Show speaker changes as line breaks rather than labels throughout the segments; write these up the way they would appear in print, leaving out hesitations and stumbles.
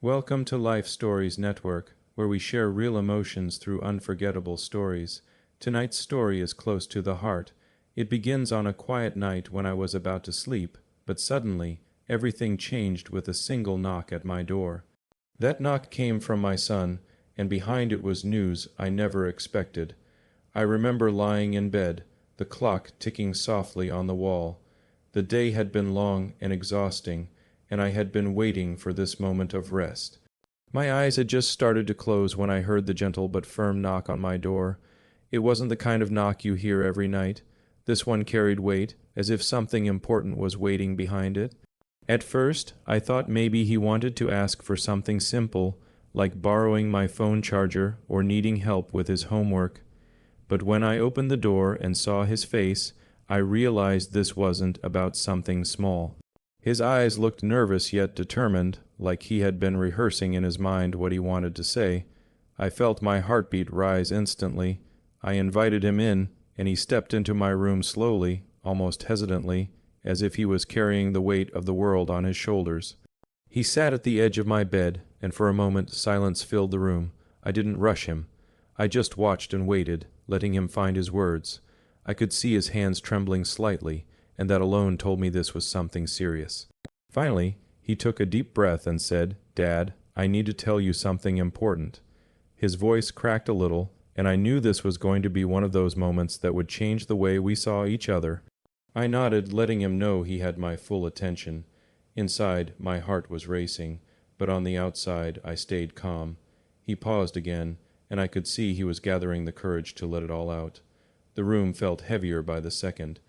Welcome to Life Stories Network, where we share real emotions through unforgettable stories. Tonight's story is close to the heart. It begins on a quiet night when I was about to sleep, but suddenly, everything changed with a single knock at my door. That knock came from my son, and behind it was news I never expected. I remember lying in bed, the clock ticking softly on the wall. The day had been long and exhausting, and I had been waiting for this moment of rest. My eyes had just started to close when I heard the gentle but firm knock on my door. It wasn't the kind of knock you hear every night. This one carried weight, as if something important was waiting behind it. At first, I thought maybe he wanted to ask for something simple, like borrowing my phone charger or needing help with his homework. But when I opened the door and saw his face, I realized this wasn't about something small. His eyes looked nervous yet determined, like he had been rehearsing in his mind what he wanted to say. I felt my heartbeat rise instantly. I invited him in, and he stepped into my room slowly, almost hesitantly, as if he was carrying the weight of the world on his shoulders. He sat at the edge of my bed, and for a moment silence filled the room. I didn't rush him. I just watched and waited, letting him find his words. I could see his hands trembling slightly, and that alone told me this was something serious. Finally, he took a deep breath and said, "Dad, I need to tell you something important." His voice cracked a little, and I knew this was going to be one of those moments that would change the way we saw each other. I nodded, letting him know he had my full attention. Inside, my heart was racing, but on the outside, I stayed calm. He paused again, and I could see he was gathering the courage to let it all out. The room felt heavier by the second.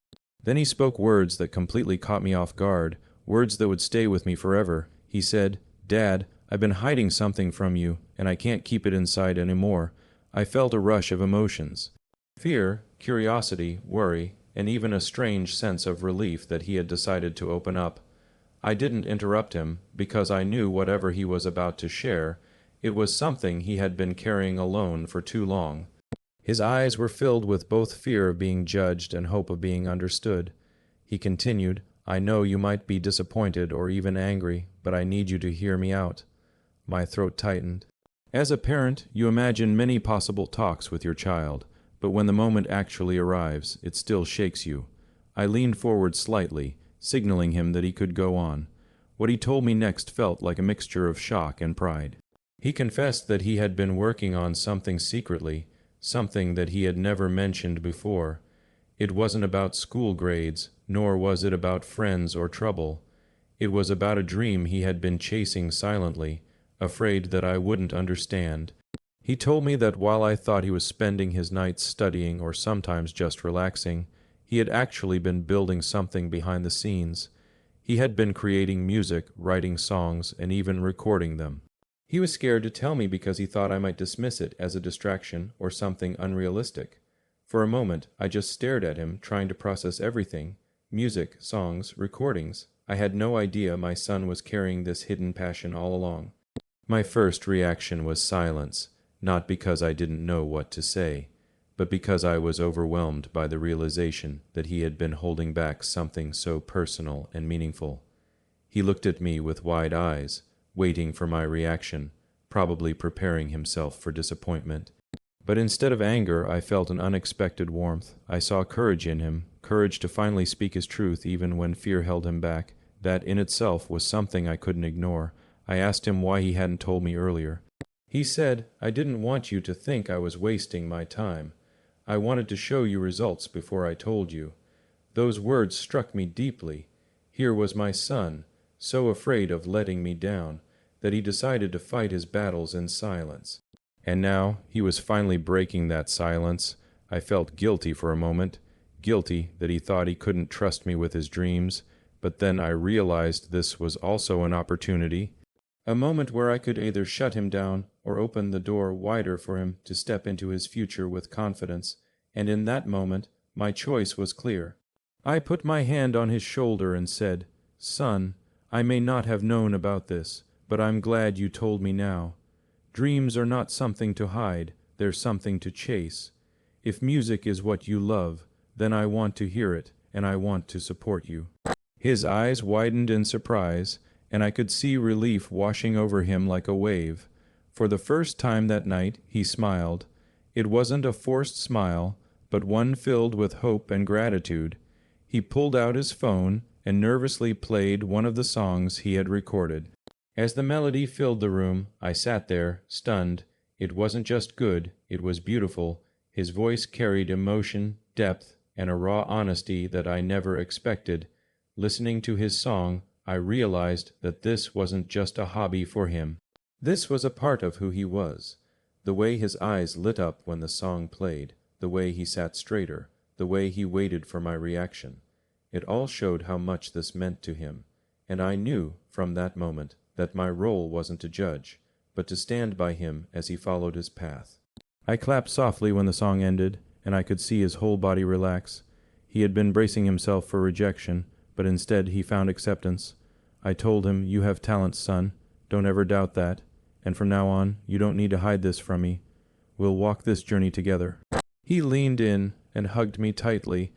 Then he spoke words that completely caught me off guard, words that would stay with me forever. He said, "Dad, I've been hiding something from you, and I can't keep it inside anymore." I felt a rush of emotions. Fear, curiosity, worry, and even a strange sense of relief that he had decided to open up. I didn't interrupt him, because I knew whatever he was about to share, it was something he had been carrying alone for too long. His eyes were filled with both fear of being judged and hope of being understood. He continued, "I know you might be disappointed or even angry, but I need you to hear me out." My throat tightened. As a parent, you imagine many possible talks with your child, but when the moment actually arrives, it still shakes you. I leaned forward slightly, signaling him that he could go on. What he told me next felt like a mixture of shock and pride. He confessed that he had been working on something secretly, something that he had never mentioned before. It wasn't about school grades, nor was it about friends or trouble. It was about a dream he had been chasing silently, afraid that I wouldn't understand. He told me that while I thought he was spending his nights studying or sometimes just relaxing, he had actually been building something behind the scenes. He had been creating music, writing songs, and even recording them. He was scared to tell me because he thought I might dismiss it as a distraction or something unrealistic. For a moment, I just stared at him, trying to process everything: music, songs, recordings. I had no idea my son was carrying this hidden passion all along. My first reaction was silence, not because I didn't know what to say, but because I was overwhelmed by the realization that he had been holding back something so personal and meaningful. He looked at me with wide eyes, waiting for my reaction, probably preparing himself for disappointment. But instead of anger, I felt an unexpected warmth. I saw courage in him, courage to finally speak his truth even when fear held him back. That in itself was something I couldn't ignore. I asked him why he hadn't told me earlier. He said, "I didn't want you to think I was wasting my time. I wanted to show you results before I told you." Those words struck me deeply. Here was my son, so afraid of letting me down, that he decided to fight his battles in silence. And now he was finally breaking that silence. I felt guilty for a moment, guilty that he thought he couldn't trust me with his dreams, but then I realized this was also an opportunity. A moment where I could either shut him down or open the door wider for him to step into his future with confidence, and in that moment my choice was clear. I put my hand on his shoulder and said, "Son, I may not have known about this, but I'm glad you told me now. Dreams are not something to hide, they're something to chase. If music is what you love, then I want to hear it, and I want to support you." His eyes widened in surprise, and I could see relief washing over him like a wave. For the first time that night he smiled. It wasn't a forced smile, but one filled with hope and gratitude. He pulled out his phone and nervously played one of the songs he had recorded. As the melody filled the room, I sat there, stunned. It wasn't just good, it was beautiful. His voice carried emotion, depth, and a raw honesty that I never expected. Listening to his song, I realized that this wasn't just a hobby for him. This was a part of who he was. The way his eyes lit up when the song played, the way he sat straighter, the way he waited for my reaction. It all showed how much this meant to him, and I knew from that moment that my role wasn't to judge, but to stand by him as he followed his path. I clapped softly when the song ended, and I could see his whole body relax. He had been bracing himself for rejection, but instead he found acceptance. I told him, "You have talent, son. Don't ever doubt that. And from now on, you don't need to hide this from me. We'll walk this journey together." He leaned in and hugged me tightly.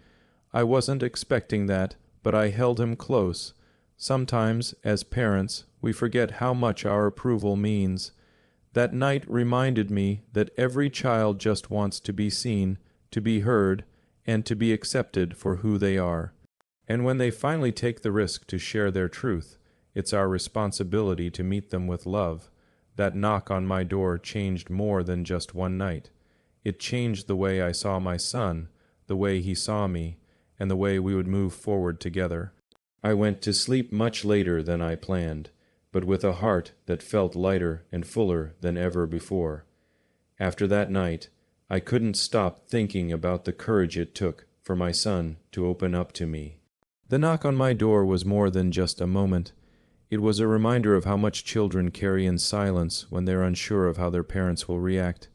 I wasn't expecting that, but I held him close. Sometimes, as parents, we forget how much our approval means. That night reminded me that every child just wants to be seen, to be heard, and to be accepted for who they are. And when they finally take the risk to share their truth, it's our responsibility to meet them with love. That knock on my door changed more than just one night. It changed the way I saw my son, the way he saw me, and the way we would move forward together. I went to sleep much later than I planned, but with a heart that felt lighter and fuller than ever before. After that night, I couldn't stop thinking about the courage it took for my son to open up to me. The knock on my door was more than just a moment. It was a reminder of how much children carry in silence when they're unsure of how their parents will react.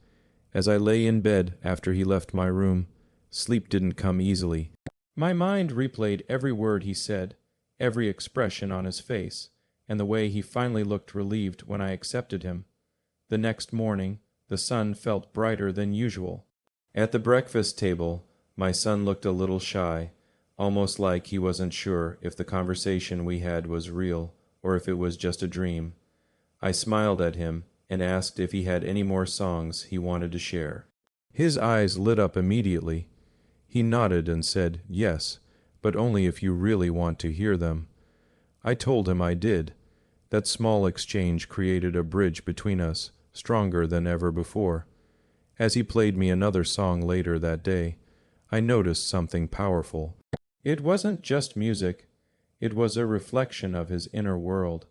As I lay in bed after he left my room, sleep didn't come easily. My mind replayed every word he said, every expression on his face, and the way he finally looked relieved when I accepted him. The next morning, the sun felt brighter than usual. At the breakfast table, my son looked a little shy, almost like he wasn't sure if the conversation we had was real or if it was just a dream. I smiled at him and asked if he had any more songs he wanted to share. His eyes lit up immediately. He nodded and said, "Yes, but only if you really want to hear them." I told him I did. That small exchange created a bridge between us, stronger than ever before. As he played me another song later that day, I noticed something powerful. It wasn't just music. It was a reflection of his inner world.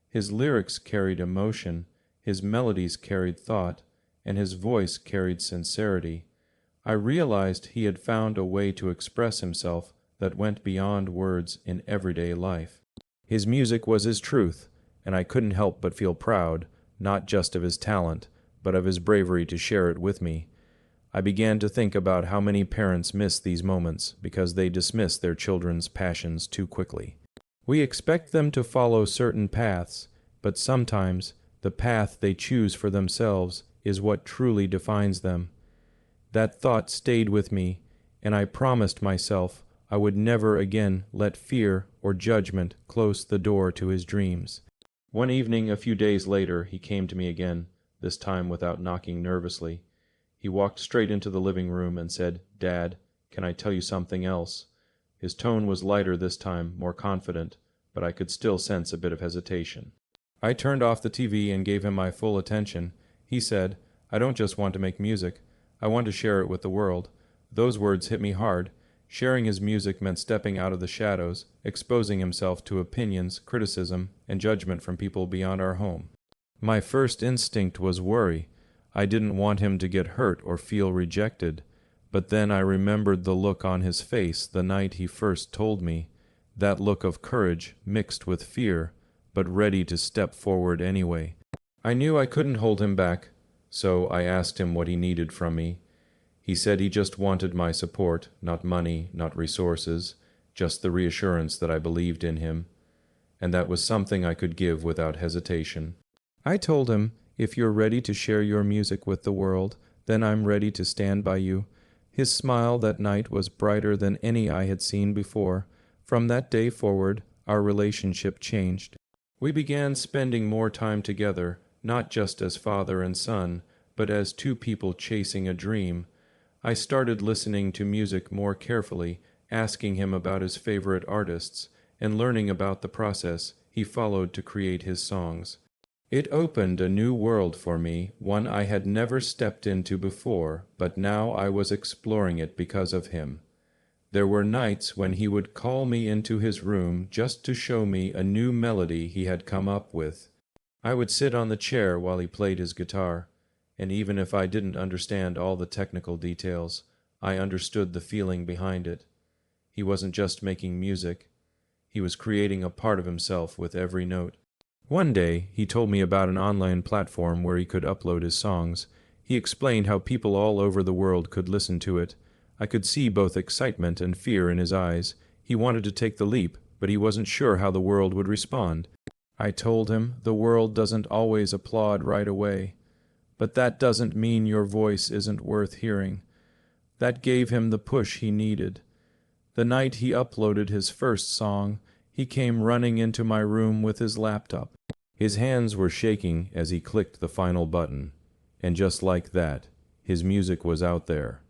His lyrics carried emotion, his melodies carried thought, and his voice carried sincerity. I realized he had found a way to express himself that went beyond words in everyday life. His music was his truth, and I couldn't help but feel proud, not just of his talent, but of his bravery to share it with me. I began to think about how many parents miss these moments because they dismiss their children's passions too quickly. We expect them to follow certain paths, but sometimes the path they choose for themselves is what truly defines them. That thought stayed with me, and I promised myself I would never again let fear or judgment close the door to his dreams. One evening a few days later he came to me again, this time without knocking nervously. He walked straight into the living room and said, "Dad, can I tell you something else?" His tone was lighter this time, more confident, but I could still sense a bit of hesitation. I turned off the TV and gave him my full attention. He said, "I don't just want to make music. I want to share it with the world." Those words hit me hard. Sharing his music meant stepping out of the shadows, exposing himself to opinions, criticism, and judgment from people beyond our home. My first instinct was worry. I didn't want him to get hurt or feel rejected. But then I remembered the look on his face the night he first told me, that look of courage mixed with fear, but ready to step forward anyway. I knew I couldn't hold him back, so I asked him what he needed from me. He said he just wanted my support, not money, not resources, just the reassurance that I believed in him, and that was something I could give without hesitation. I told him, "If you're ready to share your music with the world, then I'm ready to stand by you." His smile that night was brighter than any I had seen before. From that day forward, our relationship changed. We began spending more time together, not just as father and son, but as two people chasing a dream. I started listening to music more carefully, asking him about his favorite artists, and learning about the process he followed to create his songs. It opened a new world for me, one I had never stepped into before, but now I was exploring it because of him. There were nights when he would call me into his room just to show me a new melody he had come up with. I would sit on the chair while he played his guitar, and even if I didn't understand all the technical details, I understood the feeling behind it. He wasn't just making music. He was creating a part of himself with every note. One day, he told me about an online platform where he could upload his songs. He explained how people all over the world could listen to it. I could see both excitement and fear in his eyes. He wanted to take the leap, but he wasn't sure how the world would respond. I told him the world doesn't always applaud right away, but that doesn't mean your voice isn't worth hearing. That gave him the push he needed. The night he uploaded his first song, he came running into my room with his laptop. His hands were shaking as he clicked the final button, and just like that, his music was out there.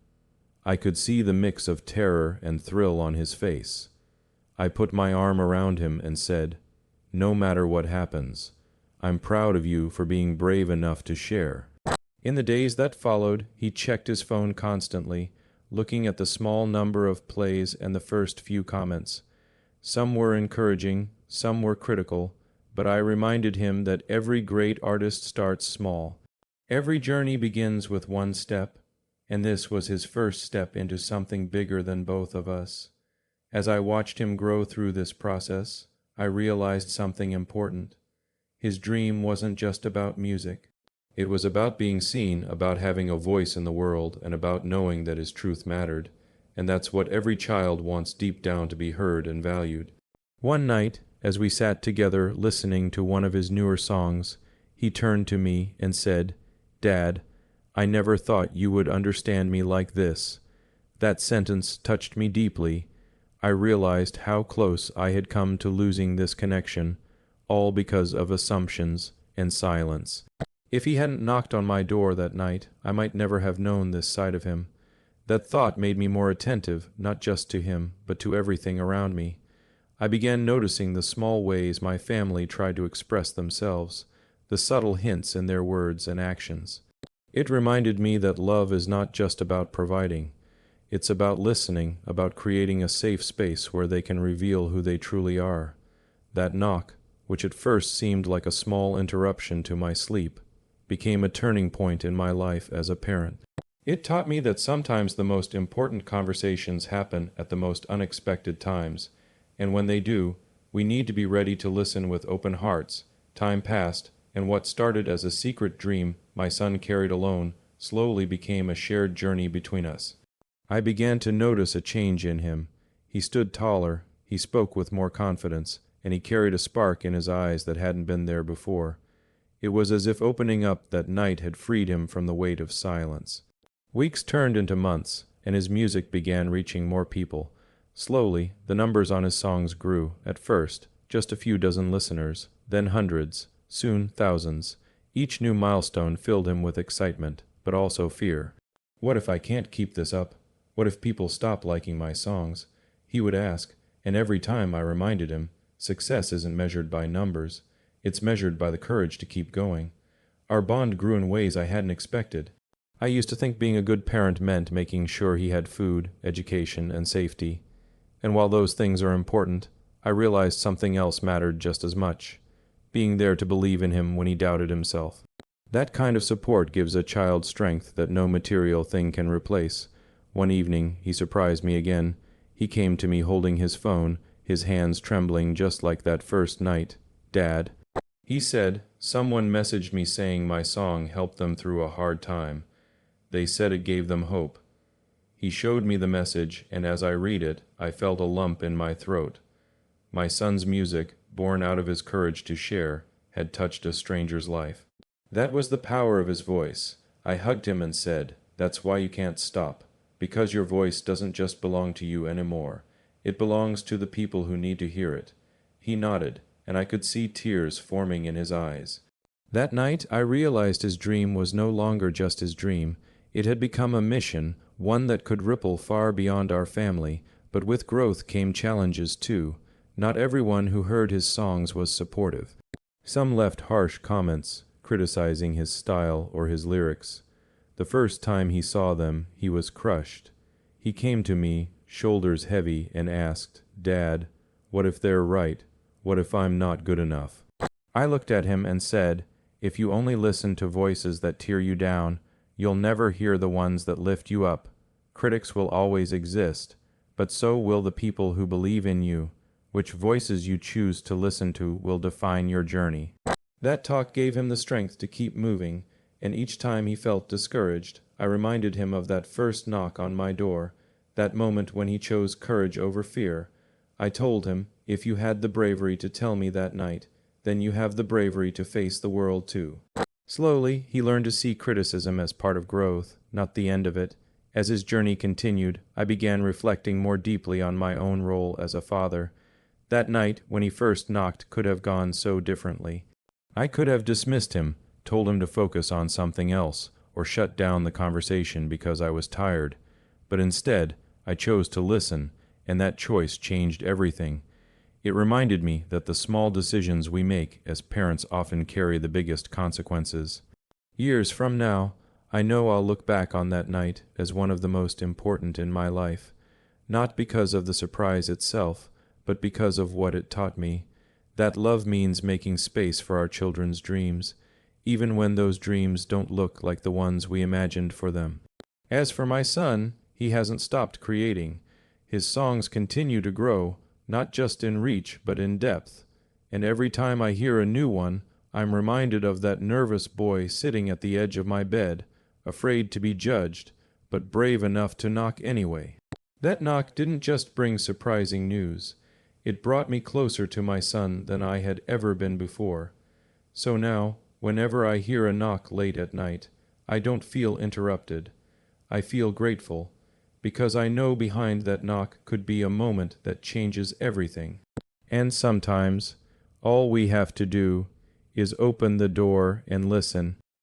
I could see the mix of terror and thrill on his face. I put my arm around him and said, "No matter what happens, I'm proud of you for being brave enough to share." In the days that followed, he checked his phone constantly, looking at the small number of plays and the first few comments. Some were encouraging, some were critical, but I reminded him that every great artist starts small. Every journey begins with one step, and this was his first step into something bigger than both of us. As I watched him grow through this process, I realized something important. His dream wasn't just about music. It was about being seen, about having a voice in the world, and about knowing that his truth mattered. And that's what every child wants deep down, to be heard and valued. One night, as we sat together listening to one of his newer songs, he turned to me and said, "Dad, I never thought you would understand me like this." That sentence touched me deeply. I realized how close I had come to losing this connection, all because of assumptions and silence. If he hadn't knocked on my door that night, I might never have known this side of him. That thought made me more attentive, not just to him, but to everything around me. I began noticing the small ways my family tried to express themselves, the subtle hints in their words and actions. It reminded me that love is not just about providing. It's about listening, about creating a safe space where they can reveal who they truly are. That knock, which at first seemed like a small interruption to my sleep, became a turning point in my life as a parent. It taught me that sometimes the most important conversations happen at the most unexpected times, and when they do, we need to be ready to listen with open hearts. Time passed, and what started as a secret dream my son carried alone slowly became a shared journey between us. I began to notice a change in him. He stood taller, he spoke with more confidence, and he carried a spark in his eyes that hadn't been there before. It was as if opening up that night had freed him from the weight of silence. Weeks turned into months, and his music began reaching more people. Slowly, the numbers on his songs grew. At first, just a few dozen listeners, then hundreds, soon thousands. Each new milestone filled him with excitement, but also fear. What if I can't keep this up? What if people stop liking my songs? He would ask, and every time I reminded him, success isn't measured by numbers. It's measured by the courage to keep going. Our bond grew in ways I hadn't expected. I used to think being a good parent meant making sure he had food, education, and safety. And while those things are important, I realized something else mattered just as much. Being there to believe in him when he doubted himself. That kind of support gives a child strength that no material thing can replace. One evening, he surprised me again. He came to me holding his phone, his hands trembling just like that first night. "Dad," he said, "someone messaged me saying my song helped them through a hard time. They said it gave them hope." He showed me the message, and as I read it, I felt a lump in my throat. My son's music, born out of his courage to share, had touched a stranger's life. That was the power of his voice. I hugged him and said, "That's why you can't stop. Because your voice doesn't just belong to you anymore. It belongs to the people who need to hear it." He nodded, and I could see tears forming in his eyes. That night I realized his dream was no longer just his dream. It had become a mission, one that could ripple far beyond our family, but with growth came challenges too. Not everyone who heard his songs was supportive. Some left harsh comments, criticizing his style or his lyrics. The first time he saw them, he was crushed. He came to me, shoulders heavy, and asked, "Dad, what if they're right? What if I'm not good enough?" I looked at him and said, "If you only listen to voices that tear you down, you'll never hear the ones that lift you up. Critics will always exist, but so will the people who believe in you. Which voices you choose to listen to will define your journey." That talk gave him the strength to keep moving, and each time he felt discouraged, I reminded him of that first knock on my door, that moment when he chose courage over fear. I told him, "If you had the bravery to tell me that night, then you have the bravery to face the world too." Slowly, he learned to see criticism as part of growth, not the end of it. As his journey continued, I began reflecting more deeply on my own role as a father. That night, when he first knocked, could have gone so differently. I could have dismissed him, told him to focus on something else, or shut down the conversation because I was tired. But instead, I chose to listen, and that choice changed everything. It reminded me that the small decisions we make as parents often carry the biggest consequences. Years from now, I know I'll look back on that night as one of the most important in my life, not because of the surprise itself, but because of what it taught me, that love means making space for our children's dreams, even when those dreams don't look like the ones we imagined for them. As for my son, he hasn't stopped creating. His songs continue to grow, not just in reach, but in depth. And every time I hear a new one, I'm reminded of that nervous boy sitting at the edge of my bed, afraid to be judged, but brave enough to knock anyway. That knock didn't just bring surprising news. It brought me closer to my son than I had ever been before. So now, whenever I hear a knock late at night, I don't feel interrupted. I feel grateful, because I know behind that knock could be a moment that changes everything. And sometimes, all we have to do is open the door and listen,